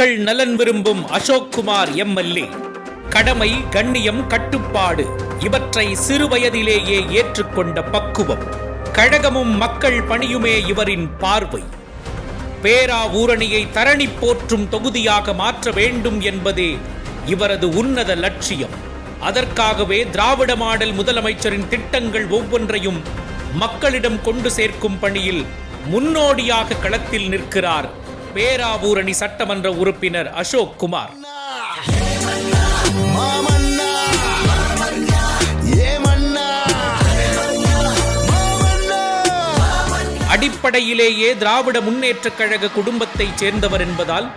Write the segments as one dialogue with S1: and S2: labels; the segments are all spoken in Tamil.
S1: மக்கள் நலன் விரும்பும் அசோக்குமார் எம்எல்ஏ கடமை, கண்ணியம், கட்டுப்பாடு இவற்றை சிறுவயதிலேயே ஏற்றுக்கொண்ட பக்குவம், கழகமும் மக்கள் பணியுமே இவரின் பார்வை. பேராவூரணியை தரணி போற்றும் தொகுதியாக மாற்ற வேண்டும் என்பதே இவரது உன்னத லட்சியம். அதற்காகவே திராவிட மாடல் முதலமைச்சரின் திட்டங்கள் ஒவ்வொன்றையும் மக்களிடம் கொண்டு சேர்க்கும் பணியில் முன்னோடியாக களத்தில் நிற்கிறார் பேராவூரணி சட்டமன்ற உறுப்பினர் அசோக்குமார். அடிப்படையிலேயே திராவிட முன்னேற்றக் கழக குடும்பத்தைச் சேர்ந்தவர் என்பதால்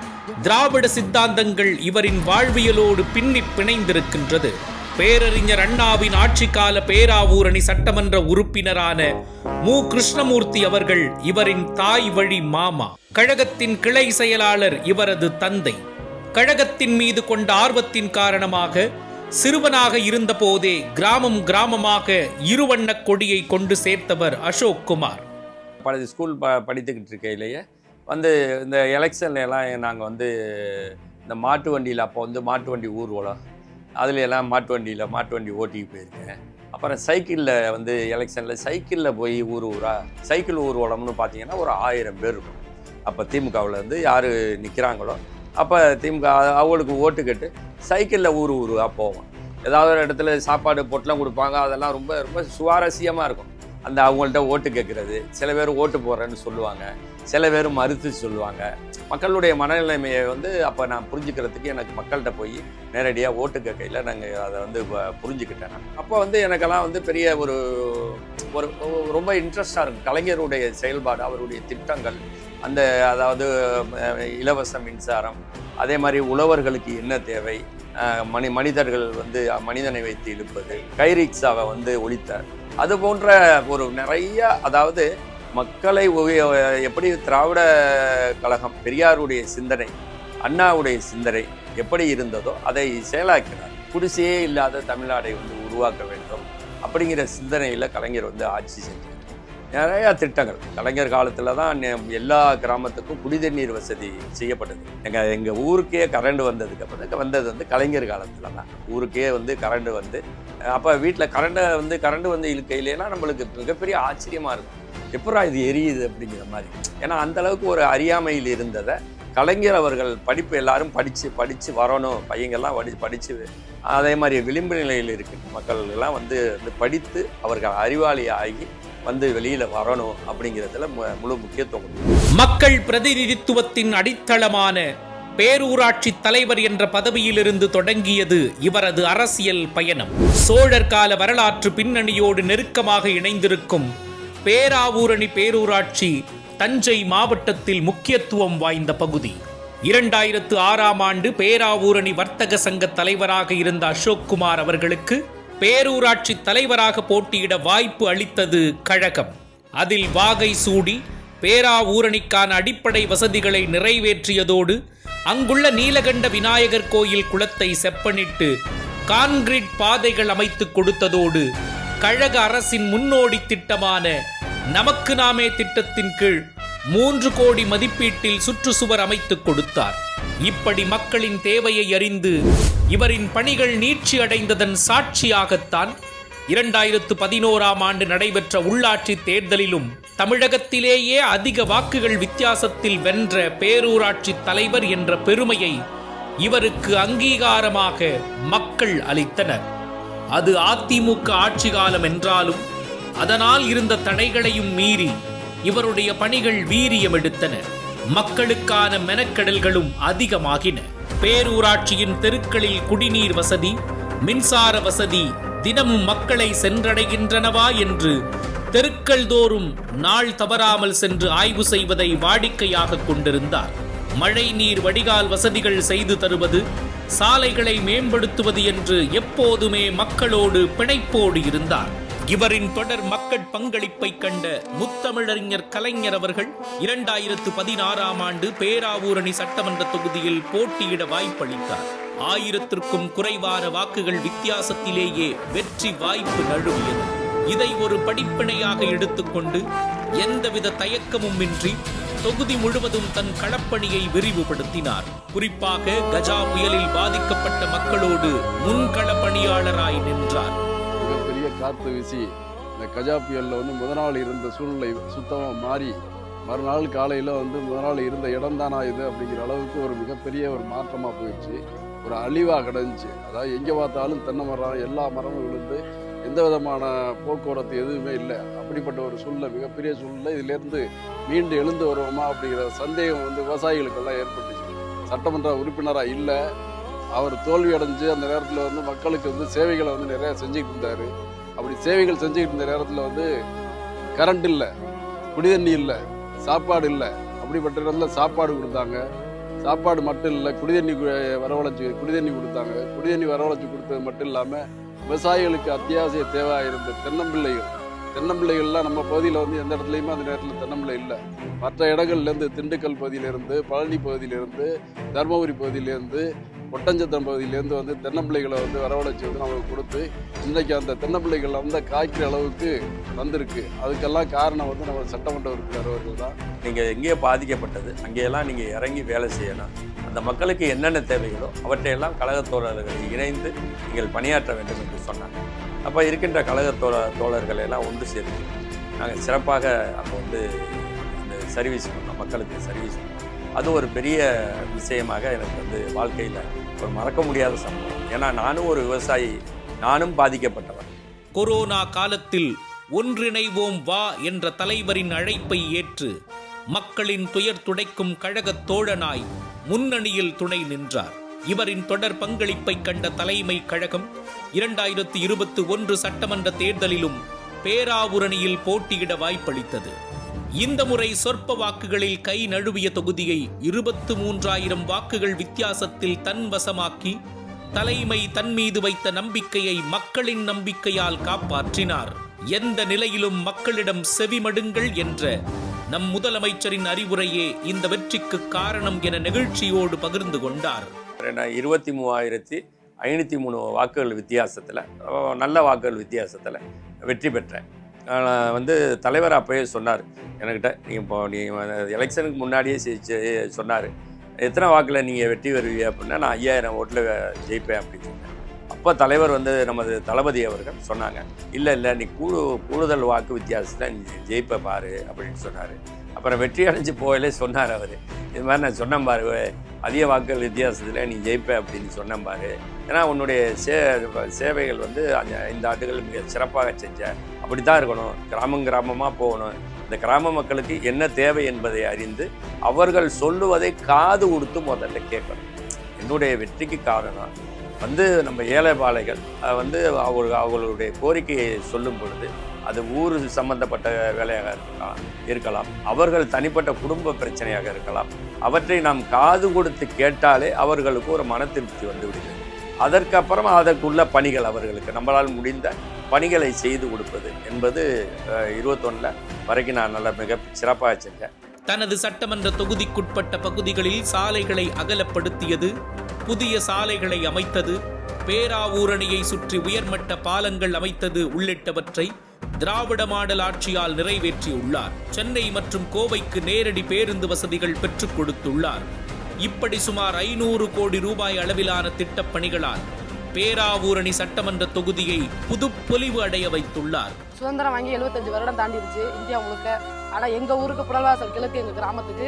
S1: திராவிட சித்தாந்தங்கள் இவரின் வாழ்வியலோடு பின்னி பிணைந்திருக்கின்றது. பேரறிஞர் அண்ணாவின் ஆட்சிக்கால பேராவூரணி சட்டமன்ற உறுப்பினரான மு. கிருஷ்ணமூர்த்தி அவர்கள் இவரின் தாய் வழி மாமா. கழகத்தின் கிளை செயலாளர் இவரது தந்தை. கழகத்தின் மீது கொண்ட ஆர்வத்தின் காரணமாக சிறுவனாக இருந்த போதே கிராமம் கிராமமாக இருவண்ணக் கொடியை கொண்டு சேர்த்தவர் அசோக்குமார்.
S2: பழைய ஸ்கூல் படித்துக்கிட்டு இருக்கையிலேயே இந்த எலெக்ஷன்ல எல்லாம் நாங்கள் இந்த மாட்டு வண்டியில் அப்போ மாட்டு வண்டி ஊர்வலம் அதில் எல்லாம் மாட்டு வண்டி ஓட்டிக்கு போயிருக்கேன். அப்புறம் சைக்கிளில் எலெக்ஷனில் சைக்கிளில் போய் சைக்கிள் ஊர்வலம்னு பார்த்தீங்கன்னா ஒரு 1000 பேர் இருக்கும். அப்போ திமுகவில் யார் நிற்கிறாங்களோ அப்போ திமுக அவங்களுக்கு ஓட்டு கேட்டு சைக்கிளில் ஊராக போவோம். ஏதாவது ஒரு இடத்துல சாப்பாடு பொட்டெலாம் கொடுப்பாங்க. அதெல்லாம் ரொம்ப ரொம்ப சுவாரஸ்யமாக இருக்கும். அவங்கள்ட்ட ஓட்டு கேட்குறது, சில பேர் ஓட்டு போடுறேன்னு சொல்லுவாங்க, சில பேர் மறுத்து சொல்லுவாங்க. மக்களுடைய மனநிலைமையை அப்போ நான் புரிஞ்சுக்கிறதுக்கு எனக்கு மக்கள்கிட்ட போய் நேரடியாக ஓட்டு கேட்கையில் நாங்கள் அதை புரிஞ்சுக்கிட்டேன். அப்போ எனக்கெல்லாம் பெரிய ஒரு ரொம்ப இன்ட்ரெஸ்டாக இருக்கும் கலைஞருடைய செயல்பாடு, அவருடைய திட்டங்கள், அதாவது இலவச மின்சாரம், அதே மாதிரி உழவர்களுக்கு என்ன தேவை, மனிதர்கள் மனிதனை வைத்து இழுப்பது, கைரிக்ஸாவை ஒழித்தார். அது போன்ற ஒரு நிறைய, அதாவது மக்களை எப்படி திராவிட கழகம் பெரியாருடைய சிந்தனை, அண்ணாவுடைய சிந்தனை எப்படி இருந்ததோ அதை செயலாக்கினார். குடிசையே இல்லாத தமிழ்நாடை உருவாக்க வேண்டும் அப்படிங்கிற சிந்தனையில் கலைஞர் ஆட்சி செஞ்சார். நிறையா திட்டங்கள் கலைஞர் காலத்தில் தான் எல்லா கிராமத்துக்கும் குடிதண்ணீர் வசதி செய்யப்பட்டது. எங்கள் ஊருக்கே கரண்ட் வந்ததுக்கு அப்புறம் வந்தது கலைஞர் காலத்தில் தான். ஊருக்கே கரண்ட் அப்போ வீட்டில் கரண்ட் இழுக்கையிலேனா நம்மளுக்கு மிகப்பெரிய ஆச்சரியமாக இருக்கும். எப்படா இது எரியுது அப்படிங்கிற மாதிரி. ஏன்னா அந்தளவுக்கு ஒரு அறியாமையில் இருந்ததை கலைஞர் அவர்கள் படிப்பு எல்லாரும் படித்து வரணும், பையங்கள்லாம் படித்து அதே மாதிரி விளிம்பு நிலையில் இருக்கின்ற மக்கள் எல்லாம் படித்து அவர்கள் அறிவாளி ஆகி வெளியில வரணும் அப்படிங்கிறதுல முழு முக்கியத்துவம்.
S1: மக்கள் பிரதிநிதித்துவத்தின் அடித்தளமான பேரூராட்சி தலைவர் என்ற பதவியிலிருந்து தொடங்கியது இவரது அரசியல் பயணம். சோழர் கால வரலாற்று பின்னணியோடு நெருக்கமாக இணைந்திருக்கும் பேராவூரணி பேரூராட்சி தஞ்சை மாவட்டத்தில் முக்கியத்துவம் வாய்ந்த பகுதி. 2006ஆம் ஆண்டு பேராவூரணி வர்த்தக சங்க தலைவராக இருந்த அசோக்குமார் அவர்களுக்கு பேரூராட்சி தலைவராக போட்டியிட வாய்ப்பு அளித்தது கழகம். அதில் வாகை சூடி பேராவூரணிக்கான அடிப்படை வசதிகளை நிறைவேற்றியதோடு அங்குள்ள நீலகண்ட விநாயகர் கோயில் குளத்தை செப்பனிட்டு கான்கிரீட் பாதைகள் அமைத்து கொடுத்ததோடு கழக அரசின் முன்னோடி திட்டமான நமக்கு நாமே திட்டத்தின் கீழ் 3 கோடி மதிப்பீட்டில் சுற்றுச்சுவர் அமைத்துக் கொடுத்தார். இப்படி மக்களின் தேவையை அறிந்து இவரின் பணிகள் நீட்சி அடைந்ததன் சாட்சியாகத்தான் 2011ஆம் ஆண்டு நடைபெற்ற உள்ளாட்சி தேர்தலிலும் தமிழகத்திலேயே அதிக வாக்குகள் வித்தியாசத்தில் வென்ற பேரூராட்சி தலைவர் என்ற பெருமையை இவருக்கு அங்கீகாரமாக மக்கள் அளித்தனர். அது அதிமுக ஆட்சி காலம் என்றாலும் அதனால் இருந்த தடைகளையும் மீறி இவருடைய பணிகள் வீரியம் எடுத்தன. மக்களுக்கான மெனக்கெடல்களும் அதிகமாகின. பேரூராட்சியின் தெருக்களில் குடிநீர் வசதி, மின்சார வசதி தினமும் மக்களை சென்றடைகின்றனவா என்று தெருக்கள் தோறும் நாள் தவறாமல் சென்று ஆய்வு செய்வதை வாடிக்கையாக கொண்டிருந்தார். மழை நீர் வடிகால் வசதிகள் செய்து தருவது, சாலைகளை மேம்படுத்துவது என்று எப்போதுமே மக்களோடு பிணைப்போடு இருந்தார். இவரின் தொடர் மக்கள் பங்களிப்பை கண்ட முத்தமிழறிஞர் கலைஞர் அவர்கள் 2016ஆம் ஆண்டு பேராவூரணி சட்டமன்ற தொகுதியில் போட்டியிட வாய்ப்பளித்தார். 1000க்கும் குறைவான வாக்குகள் வித்தியாசத்திலேயே வெற்றி வாய்ப்பு நழுவியது. இதை ஒரு படிப்பினையாக எடுத்துக்கொண்டு எந்தவித தயக்கமும் இன்றி தொகுதி முழுவதும் தன் களப்பணியை விரிவுபடுத்தினார். குறிப்பாக கஜா புயலில் பாதிக்கப்பட்ட மக்களோடு முன்கள பணியாளராய் நின்றார்.
S3: மிகப்பெரிய காற்று வீசி இந்த கஜா புயலில் முதல் நாள் இருந்த சூழ்நிலை சுத்தமாக மாறி மறுநாள் காலையில் முதல் நாள் இருந்த இடம் தானா இது அப்படிங்கிற அளவுக்கு ஒரு மிகப்பெரிய ஒரு மாற்றமாக போயிடுச்சு. ஒரு அழிவாக கிடந்துச்சு. அதாவது எங்கே பார்த்தாலும் தென்னை மரம், எல்லா மரமும் விழுந்து எந்த விதமான போக்குவரத்து எதுவுமே இல்லை. அப்படிப்பட்ட ஒரு சூழ்நிலை, மிகப்பெரிய சூழ்நிலை. இதிலேருந்து மீண்டு எழுந்து வருவோமா அப்படிங்கிற சந்தேகம் விவசாயிகளுக்கெல்லாம் ஏற்பட்டுச்சு. சட்டமன்ற உறுப்பினராக இல்லை, அவர் தோல்வி அடைஞ்சு அந்த நேரத்தில் மக்களுக்கு சேவைகளை நிறையா செஞ்சுக்கிட்டு இருந்தார். அப்படி சேவைகள் செஞ்சுக்கிட்டு இருந்த நேரத்தில் கரண்ட் இல்லை, குடிதண்ணி இல்லை, சாப்பாடு இல்லை. அப்படிப்பட்ட இடத்துல சாப்பாடு கொடுத்தாங்க. சாப்பாடு மட்டும் இல்லை, குடிதண்ணி கொடுத்தாங்க. குடிதண்ணி வரவழைச்சி கொடுத்தது மட்டும் இல்லாமல் விவசாயிகளுக்கு அத்தியாவசிய தேவையாக இருந்த தென்னம்பிள்ளைகள்லாம் நம்ம பகுதியில் எந்த இடத்துலையுமே அந்த நேரத்தில் தென்னம்பிள்ளை இல்லை. மற்ற இடங்கள்லேருந்து, திண்டுக்கல் பகுதியிலேருந்து, பழனி பகுதியிலேருந்து, தருமபுரி பகுதியிலேருந்து, ஒட்டஞ்சத்திரம் பகுதியிலேருந்து தென்னம்பிள்ளைகளை வரவழைச்சி நமக்கு கொடுத்து இன்றைக்கி அந்த தென்னம்பிள்ளைகள் காய்க்கிற அளவுக்கு வந்திருக்கு. அதுக்கெல்லாம் காரணம் நம்ம சட்டமன்ற உறுப்பினர் அவர்கள் தான்.
S2: நீங்கள் எங்கேயோ பாதிக்கப்பட்டது, அங்கேயெல்லாம் நீங்கள் இறங்கி வேலை செய்யணும். அந்த மக்களுக்கு என்னென்ன தேவைகளோ அவற்றையெல்லாம் கழகத்தோழர்களை இணைந்து நீங்கள் பணியாற்ற வேண்டும் என்று சொன்னாங்க. அப்போ இருக்கின்ற கழகத்தோழர்களை எல்லாம் ஒன்று சேர்த்து நாங்கள் சிறப்பாக அப்போ இந்த சர்வீஸ் பண்ணோம், மக்களுக்கு சர்வீஸ் பண்ணோம். அது ஒரு பெரிய விஷயமாக எனக்கு வாழ்க்கையில் ஒரு மறக்க முடியாத சம்பவம். ஏன்னா நானும் ஒரு விவசாயி, நானும் பாதிக்கப்பட்டவன்.
S1: கொரோனா காலத்தில் ஒன்றிணைவோம் வா என்ற தலைவரின் அழைப்பை ஏற்று மக்களின் துயர் துடைக்கும் கழகத் தோழனாய் முன்னணியில் துணை நின்றார். இவரின் தொடர் பங்களிப்பை கண்ட தலைமை கழகம் 2021 சட்டமன்ற தேர்தலிலும் பேராவூரணியில் போட்டியிட வாய்ப்பளித்தது. இந்த முறை சொற்ப வாக்குகளில் கை நழுவிய தொகுதியை 23,000 வாக்குகள் வித்தியாசத்தில் தன் வசமாக்கி தலைமை தன் மீது வைத்த நம்பிக்கையை மக்களின் நம்பிக்கையால் காப்பாற்றினார். எந்த நிலையிலும் மக்களிடம் செவிமடுங்கள் என்ற நம் முதலமைச்சரின் அறிவுரையே இந்த வெற்றிக்கு காரணம் என நெகிழ்ச்சியோடு பகிர்ந்து கொண்டார்.
S2: 23,503 வாக்குகள் வித்தியாசத்தில், நல்ல வாக்குகள் வித்தியாசத்தில் வெற்றி பெற்றேன். தலைவர் அப்போயே சொன்னார் என்கிட்ட, நீங்கள் எலெக்ஷனுக்கு முன்னாடியே சொன்னார், எத்தனை வாக்கில் நீங்கள் வெற்றி வருவீங்க அப்படின்னா நான் 5000 ஓட்டில் ஜெயிப்பேன் அப்படின்னு சொன்னேன். அப்போ தலைவர் நமது தளபதி அவர்கள் சொன்னாங்க, இல்லை நீ கூடுதல் வாக்கு வித்தியாசத்தில் நீ ஜெயிப்ப பாரு அப்படின்னு சொன்னார். அப்புறம் வெற்றி அடைஞ்சு போகலே சொன்னார் அவர், இது மாதிரி நான் சொன்னேன் பாரு, அதிக வாக்குகள் வித்தியாசத்தில் நீ ஜெயிப்ப அப்படின்னு சொன்னேன் பாரு, ஏன்னா உன்னுடைய சேவைகள் 5 ஆண்டுகள் மிக சிறப்பாக செஞ்ச, அப்படி தான் இருக்கணும், கிராமமாக போகணும், இந்த கிராம மக்களுக்கு என்ன தேவை என்பதை அறிந்து அவர்கள் சொல்லுவதை காது கொடுத்து முதல்ல கேட்கணும். என்னுடைய வெற்றிக்கு காரணம் நம்ம ஏழை பாலைகள் அவர்களுடைய கோரிக்கையை சொல்லும் பொழுது அது ஊர் சம்பந்தப்பட்ட வேலையாக இருக்கலாம், அவர்கள் தனிப்பட்ட குடும்ப பிரச்சனையாக இருக்கலாம், அவற்றை நாம் காது கொடுத்து கேட்டாலே அவர்களுக்கு ஒரு மன திருப்தி வந்துவிடுகிறது. அதற்கப்புறம் அதற்குள்ள பணிகள், அவர்களுக்கு நம்மளால் முடிந்த பணிகளை செய்து கொடுப்பது என்பது 21 வரைக்கும் நான் மிக சிறப்பாக செஞ்சேன்.
S1: தனது சட்டமன்ற தொகுதிக்குட்பட்ட பகுதிகளில் சாலைகளை அகலப்படுத்தியது, புதிய சாலைகளை அமைத்தது, பேராவூரணியை சுற்றி உயர்மட்ட பாலங்கள் அமைத்தது உள்ளிட்டவற்றை திராவிட மாடல் ஆட்சியால் நிறைவேற்றியுள்ளார். சென்னை மற்றும் கோவைக்கு நேரடி பேருந்து வசதிகள் பெற்றுக் கொடுத்துள்ளார். இப்படி சுமார் 500 கோடி ரூபாய் அளவிலான திட்டப் பணிகளால் பேராவூரணி சட்டமன்ற தொகுதியை புதுப்பொலிவு அடைய வைத்துள்ளார்.
S4: சுதந்திரம் வாங்கி 75 வருடம் தாண்டிடுச்சு இந்தியா முழுக்க. ஆனால் எங்கள் ஊருக்கு புனல்வாசல் கிழக்கு எங்கள் கிராமத்துக்கு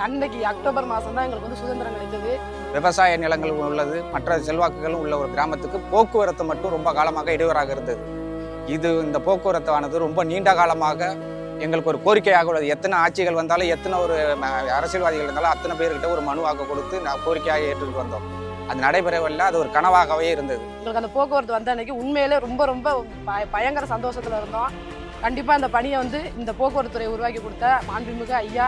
S4: அன்னைக்கு அக்டோபர் மாதம் தான் எங்களுக்கு சுதந்திரம் கிடைத்தது.
S5: விவசாய நிலங்கள் உள்ளது, மற்ற செல்வாக்குகளும் உள்ள ஒரு கிராமத்துக்கு போக்குவரத்து மட்டும் ரொம்ப காலமாக இடையூறாக இருந்தது. இந்த போக்குவரத்தானது ரொம்ப நீண்ட காலமாக எங்களுக்கு ஒரு கோரிக்கையாக உள்ளது. எத்தனை ஆட்சிகள் வந்தாலும், எத்தனை ஒரு அரசியல்வாதிகள் இருந்தாலும் அத்தனை பேர்கிட்ட ஒரு மனுவாக கொடுத்து நான் கோரிக்கையாக ஏற்றுக்கிட்டு வந்தோம். அது நடைபெறவில்லை, அது ஒரு கனவாகவே இருந்தது.
S4: எங்களுக்கு அந்த போக்குவரத்து வந்த அன்னைக்கு உண்மையிலே ரொம்ப ரொம்ப பயங்கர சந்தோஷத்தில் இருந்தோம். கண்டிப்பாக இந்த பணியை இந்த போக்குவரத்து துறை உருவாக்கி கொடுத்த மாண்புமிகு ஐயா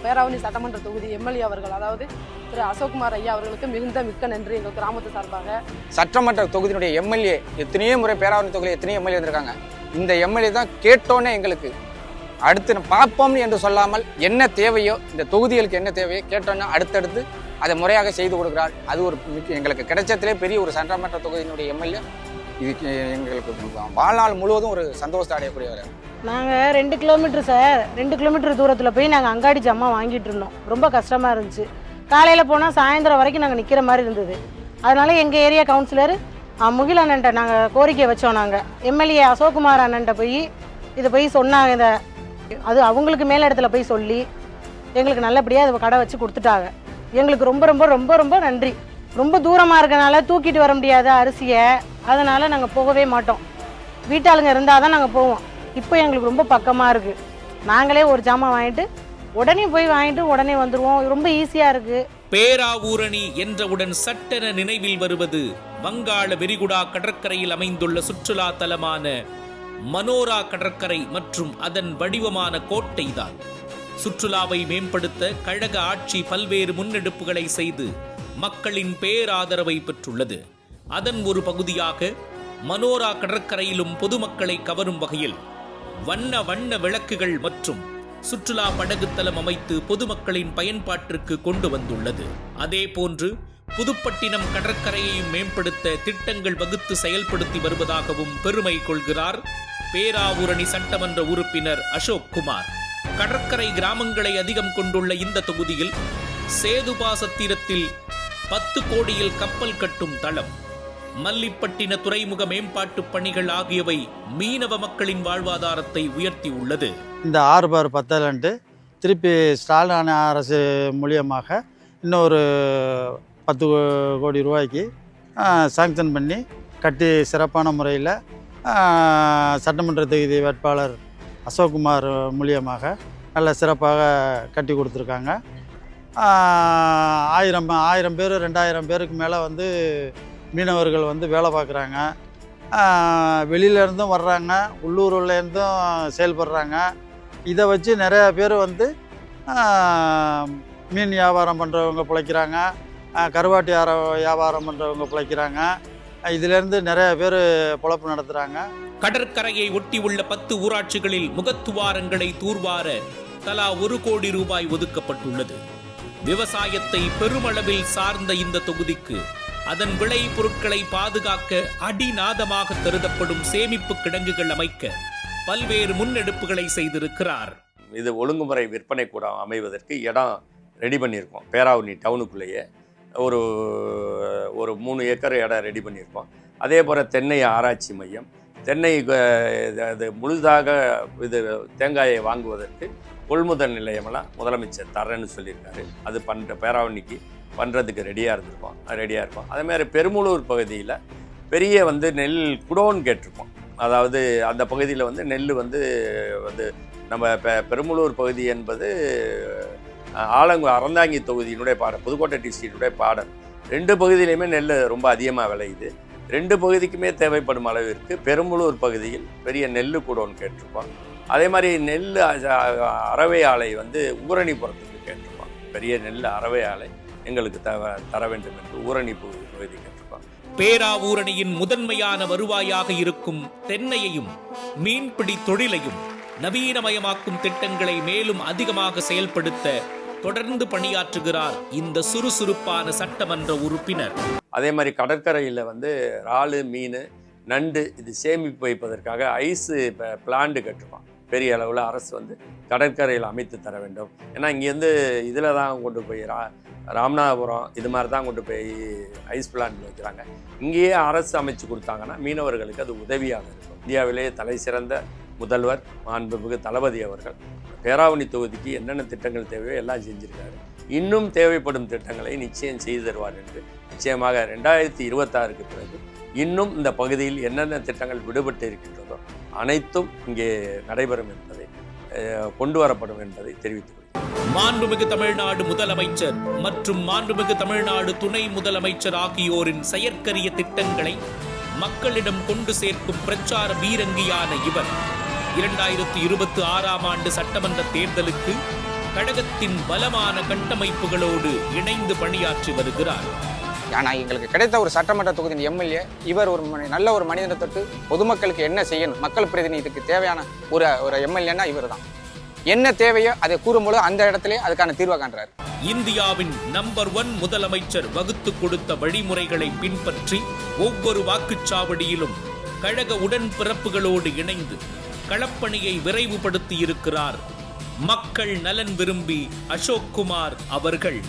S4: பேராவூரணி சட்டமன்ற தொகுதி எம்எல்ஏ அவர்கள், அதாவது திரு அசோக்குமார் ஐயா அவர்களுக்கு மிக்க நன்றி எங்கள் கிராமத்து சார்பாக.
S5: சட்டமன்ற தொகுதியினுடைய எம்எல்ஏ எத்தனையோ முறை பேராவூரணி தொகுதியில் எத்தனையோ எம்எல்ஏ இருந்திருக்காங்க. இந்த எம்எல்ஏ தான் கேட்டோன்னே எங்களுக்கு அடுத்து பார்ப்போம்னு என்று சொல்லாமல் என்ன தேவையோ, இந்த தொகுதிகளுக்கு என்ன தேவையோ கேட்டோன்னா அடுத்தடுத்து அதை முறையாக செய்து கொடுக்கிறார். அது ஒரு எங்களுக்கு கிடைச்சதுலே பெரிய ஒரு சட்டமன்ற தொகுதியினுடைய எம்எல்ஏ. இதுக்கு எங்களுக்கு வாழ்நாள் முழுவதும் ஒரு சந்தோஷத்தை அடையக்கூடியவர்.
S6: நாங்கள் 2 கிலோமீட்டர் சார், 2 கிலோமீட்டர் தூரத்தில் போய் நாங்கள் அங்காடி ஜாமான் வாங்கிட்டு இருந்தோம். ரொம்ப கஷ்டமாக இருந்துச்சு. காலையில் போனால் சாயந்தரம் வரைக்கும் நாங்கள் நிற்கிற மாதிரி இருந்தது. அதனால் எங்கள் ஏரியா கவுன்சிலர் முகில் அண்ணன்ட்ட நாங்கள் கோரிக்கை வச்சோம். நாங்கள் எம்எல்ஏ அசோக்குமார் அண்ணன்ட்ட போய் இதை போய் சொன்னாங்க. அது அவங்களுக்கு மேல் இடத்துல போய் சொல்லி எங்களுக்கு நல்லபடியாக அதை கடை வச்சு கொடுத்துட்டாங்க. எங்களுக்கு ரொம்ப ரொம்ப ரொம்ப ரொம்ப நன்றி. ரொம்ப தூரமாக இருக்கனால தூக்கிட்டு வர முடியாத அரிசியை, அதனால் நாங்கள் போகவே மாட்டோம். வீட்டாளுங்க இருந்தால் தான் நாங்கள் போவோம். இப்போ எங்களுக்கு ரொம்ப பக்கமாக இருக்குது. நாங்களே ஒரு ஜாமான் வாங்கிட்டு உடனே போய் வாங்கிட்டு உடனே வந்துடுவோம். ரொம்ப ஈஸியாக இருக்குது.
S1: பேராவூரணி என்றவுடன் சட்டென நினைவில் வருவது வங்காள விரிகுடா கடற்கரையில் அமைந்துள்ள சுற்றுலா தலமான மனோரா கடற்கரை மற்றும் அதன் வடிவமான கோட்டைதான். சுற்றுலாவை மேம்படுத்த கழக ஆட்சி பல்வேறு முன்னெடுப்புகளை செய்து மக்களின் பேராதரவை பெற்றுள்ளது. அதன் ஒரு பகுதியாக மனோரா கடற்கரையிலும் பொதுமக்களை கவரும் வகையில் வண்ண வண்ண விளக்குகள் மற்றும் சுற்றுலா படகுத்தலம் அமைத்து பொதுமக்களின் பயன்பாட்டிற்கு கொண்டு வந்துள்ளது. அதே போன்று புதுப்பட்டினம் கடற்கரையையும் மேம்படுத்த திட்டங்கள் வகுத்து செயல்படுத்தி வருவதாகவும் பெருமை கொள்கிறார் பேராவூரணி சட்டமன்ற உறுப்பினர் அசோக் குமார். கடற்கரை கிராமங்களை அதிகம் கொண்டுள்ள இந்த தொகுதியில் சேதுபாசத்திரத்தில் 10 கோடியில் கப்பல் கட்டும் தளம், மல்லிப்பட்டின துறைமுக மேம்பாட்டு பணிகள் ஆகியவை மீனவ மக்களின் வாழ்வாதாரத்தை உயர்த்தி உள்ளது.
S7: இந்த 6 பார் 10 திருப்பி ஸ்டாலின் அரசு மூலியமாக இன்னொரு 10 கோடி ரூபாய்க்கு சாங்ஷன் பண்ணி கட்டி சிறப்பான முறையில் சட்டமன்ற தொகுதி வேட்பாளர் அசோக்குமார் மூலியமாக நல்ல சிறப்பாக கட்டி கொடுத்துருக்காங்க. 1000 பேர் 2000 பேருக்கு மேலே வந்து மீனவர்கள் வந்து வேலை பார்க்குறாங்க. வெளியிலேருந்தும் வர்றாங்க, உள்ளூர்லேருந்தும் செயல்படுறாங்க. இதை வச்சு நிறையா பேர் வந்து மீன் வியாபாரம் பண்ணுறவங்க பிழைக்கிறாங்க, கருவாட்டு வியாபாரம் பண்ணுறவங்க பிழைக்கிறாங்க. இதிலேருந்து நிறைய பேர் பொழப்பு நடத்துகிறாங்க.
S1: கடற்கரையை ஒட்டி உள்ள 10 ஊராட்சிகளில் முகத்துவாரங்களை தூர்வார தலா 1 கோடி ரூபாய் ஒதுக்கப்பட்டுள்ளது. விவசாயத்தை பெருமளவில் சார்ந்த இந்த தொகுதிக்கு அதன் விளை பொருட்களை பாதுகாக்க அடிநாதமாக கருதப்படும் சேமிப்பு கிடங்குகள் அமைக்க பல்வேறு முன்னெடுப்புகளை செய்திருக்கிறார்.
S2: இது ஒழுங்குமுறை விற்பனை கூட அமைவதற்கு இடம் ரெடி பண்ணியிருக்கோம். பேராவூரணி டவுனுக்குள்ளேயே ஒரு 3 ஏக்கர் இடம் ரெடி பண்ணியிருக்கோம். அதே போல் தென்னை ஆராய்ச்சி மையம், தென்னை அது முழுதாக இது தேங்காயை வாங்குவதற்கு கொள்முதல் நிலையமெல்லாம் முதலமைச்சர் தரேன்னு சொல்லியிருக்காரு. அது பேராவூரணிக்கு பண்ணுறதுக்கு ரெடியாக இருக்கும். அதேமாதிரி பெருமுளூர் பகுதியில் பெரிய வந்து நெல் குடோன் கேட்டிருக்கோம். அதாவது அந்த பகுதியில் வந்து நெல் வந்து நம்ம பெருமுளூர் பகுதி என்பது அறந்தாங்கி தொகுதியினுடைய பாடல், புதுக்கோட்டை டிஸ்ட்ரிக்டுடைய பாடல். 2 பகுதியிலையுமே நெல் ரொம்ப அதிகமாக விளையுது. 2 பகுதிக்குமே தேவைப்படும் அளவிற்கு பெருமுளூர் பகுதியில் பெரிய நெல் குடோன் கேட்டிருக்கோம். அதே மாதிரி நெல் அரவை ஆலை வந்து ஊரணிபுரத்துக்கு கேட்டிருக்கோம். பெரிய நெல் அரவை ஆலை எங்களுக்கு தர வேண்டும் என்று ஊரணி பகுதி கேட்டிருக்கோம்.
S1: பேராவூரணியின் முதன்மையான வருவாயாக இருக்கும் தென்னையையும் மீன்பிடி தொழிலையும் நவீனமயமாக்கும் திட்டங்களை மேலும் அதிகமாக செயல்படுத்த தொடர்ந்து பணியாற்றுகிறார் இந்த சுறுசுறுப்பான சட்டமன்ற உறுப்பினர்.
S2: அதே மாதிரி கடற்கரையில் வந்து இறால், மீன், நண்டு இது சேமிப்பு வைப்பதற்காக ஐஸு பிளான்ட் கட்டுருக்கோம். பெரிய அளவில் அரசு வந்து கடற்கரையில் அமைத்து தர வேண்டும். ஏன்னா இங்கேருந்து இதில் தான் கொண்டு போய் ராமநாதபுரம் இது மாதிரி தான் கொண்டு போய் ஐஸ் பிளான்ட் வைக்கிறாங்க. இங்கேயே அரசு அமைச்சு கொடுத்தாங்கன்னா மீனவர்களுக்கு அது உதவியாக இருக்கும். இந்தியாவிலேயே தலை சிறந்த முதல்வர் மாண்புமிகு தளபதி அவர்கள் பேராவூரணி தொகுதிக்கு என்னென்ன திட்டங்கள் தேவையோ எல்லாம் செஞ்சுருக்காரு. இன்னும் தேவைப்படும் திட்டங்களை நிச்சயம் செய்து தருவார் என்று நிச்சயமாக 2026க்கு பிறகு இன்னும் இந்த பகுதியில் என்னென்ன திட்டங்கள் விடுபட்டு இருக்கின்றதோ அனைத்தும் இங்கே நடைபெறும் என்பதை கொண்டு வரப்படும் என்பதை தெரிவித்துக் கொள்கிறேன்.
S1: மாண்புமிகு தமிழ்நாடு முதலமைச்சர் மற்றும் மாண்புமிகு தமிழ்நாடு துணை முதலமைச்சர் ஆகியோரின் செயற்கரிய திட்டங்களை மக்களிடம் கொண்டு சேர்க்கும் பிரச்சார வீரங்கியான இவர் 2026ஆம் ஆண்டு சட்டமன்ற தேர்தலுக்கு கழகத்தின் பலமான கட்டமைப்புகளோடு இணைந்து பணியாற்றி வருகிறார்.
S5: ஆனால் எங்களுக்கு கிடைத்த ஒரு சட்டமன்ற தொகுதியின் எம்எல்ஏ இவர் நல்ல ஒரு மனிதனை தொட்டு பொதுமக்களுக்கு என்ன செய்யணும், மக்கள் பிரதிநிதிக்கு தேவையான ஒரு எம்எல்ஏன்னா இவர் தான். என்ன தேவையோ அதை கூறும்போது அந்த இடத்துல அதுக்கான தீர்வை காண்றாரு.
S1: இந்தியாவின் நம்பர் 1 முதலமைச்சர் வகுத்து கொடுத்த வழிமுறைகளை பின்பற்றி ஒவ்வொரு வாக்குச்சாவடியிலும் கழக உடன்பிறப்புகளோடு இணைந்து களப்பணியை விரைவுபடுத்தி இருக்கிறார் மக்கள் நலன் விரும்பி அசோக் குமார் அவர்கள்.